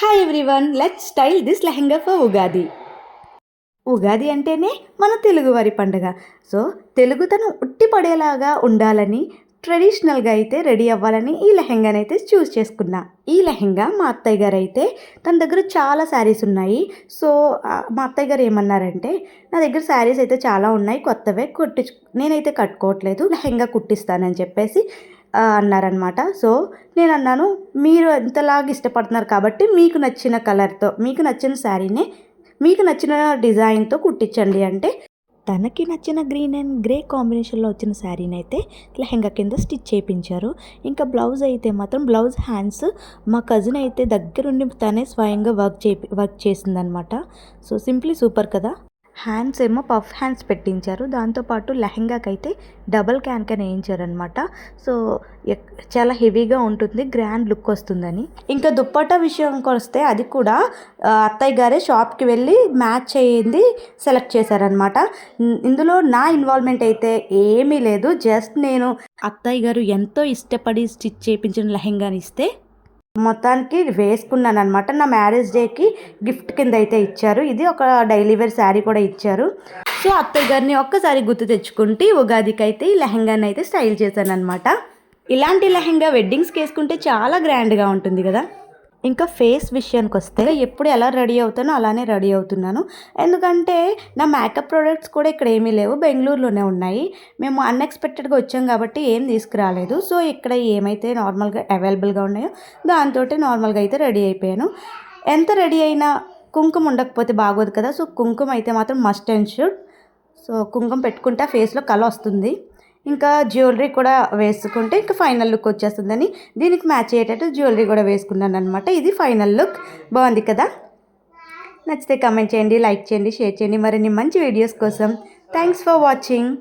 Hi everyone, let's style this lehenga for Ugadi. Ugadi అంటేనే మన తెలుగువారి పండుగ. సో తెలుగుతనం ఉట్టిపడేలాగా ఉండాలని, ట్రెడిషనల్గా అయితే రెడీ అవ్వాలని ఈ లెహంగానైతే చూస్ చేసుకున్నా. ఈ లెహంగా మా అత్తయ్య గారు అయితే తన దగ్గర చాలా శారీస్ ఉన్నాయి. సో మా అత్తయ్య గారు ఏమన్నారంటే, నా దగ్గర శారీస్ అయితే చాలా ఉన్నాయి, కొత్తవే నేనైతే కట్టుకోవట్లేదు, లెహంగా కుట్టిస్తానని చెప్పేసి అన్నారనమాట. సో నేను అన్నాను, మీరు ఎంతలాగా ఇష్టపడుతున్నారు కాబట్టి మీకు నచ్చిన కలర్తో, మీకు నచ్చిన శారీనే మీకు నచ్చిన డిజైన్తో కుట్టించండి అంటే, తనకి నచ్చిన గ్రీన్ అండ్ గ్రే కాంబినేషన్లో వచ్చిన శారీని అయితే లెహంగా కింద స్టిచ్ చేయించారు. ఇంకా బ్లౌజ్ అయితే మాత్రం బ్లౌజ్ హ్యాండ్స్ మా కజిన్ అయితే దగ్గరుండి తనే స్వయంగా వర్క్ చేసిందనమాట. సో సింప్లీ సూపర్ కదా. హ్యాండ్స్ ఏమో పఫ్ హ్యాండ్స్ పెట్టించారు, దాంతోపాటు లెహంగాకి అయితే డబల్ క్యాన్కన్ వేయించారనమాట. సో చాలా హెవీగా ఉంటుంది, గ్రాండ్ లుక్ వస్తుందని. ఇంకా దుప్పట్టా విషయంకి వస్తే అది కూడా అత్తయ్య గారే షాప్కి వెళ్ళి మ్యాచ్ అయ్యింది సెలెక్ట్ చేశారనమాట. ఇందులో నా ఇన్వాల్వ్మెంట్ అయితే ఏమీ లేదు, జస్ట్ నేను అత్తయ్య గారు ఎంతో ఇష్టపడి స్టిచ్ చేయించిన లెహంగాని ఇస్తే మొత్తానికి వేసుకున్నాను అనమాట. నా మ్యారేజ్ డేకి గిఫ్ట్ కింద అయితే ఇచ్చారు. ఇది ఒక డైలీ వేర్ శారీ కూడా ఇచ్చారు. సో అత్తయ్య గారిని ఒక్కసారి గుర్తు తెచ్చుకుంటే ఉగాదికి అయితే ఈ లెహంగాని అయితే స్టైల్ చేశాను అనమాట. ఇలాంటి లెహంగా వెడ్డింగ్స్కి వేసుకుంటే చాలా గ్రాండ్గా ఉంటుంది కదా. ఇంకా ఫేస్ విషయానికి వస్తే ఎప్పుడు ఎలా రెడీ అవుతానో అలానే రెడీ అవుతున్నాను. ఎందుకంటే నా మేకప్ ప్రోడక్ట్స్ కూడా ఇక్కడ ఏమీ లేవు, బెంగళూరులోనే ఉన్నాయి. మేము అన్ఎక్స్పెక్టెడ్గా వచ్చాం కాబట్టి ఏం తీసుకురాలేదు. సో ఇక్కడ ఏమైతే నార్మల్గా అవైలబుల్గా ఉన్నాయో దాంతో నార్మల్గా అయితే రెడీ అయిపోయాను. ఎంత రెడీ అయినా కుంకుమ ఉండకపోతే బాగోదు కదా. సో కుంకుమ అయితే మాత్రం మస్ట్ అండ్ షుడ్. సో కుంకుమ పెట్టుకుంటే ఫేస్లో కళ వస్తుంది. ఇంకా జ్యువెలరీ కూడా వేసుకుంటే ఇంకా ఫైనల్ లుక్ వచ్చేస్తుందని దీనికి మ్యాచ్ అయ్యేటట్టు జ్యువెలరీ కూడా వేసుకున్నాను అనమాట. ఇది ఫైనల్ లుక్. బాగుంది కదా. నచ్చితే కమెంట్ చేయండి, లైక్ చేయండి, షేర్ చేయండి. మరిన్ని మంచి వీడియోస్ కోసం థ్యాంక్స్ ఫర్ వాచింగ్.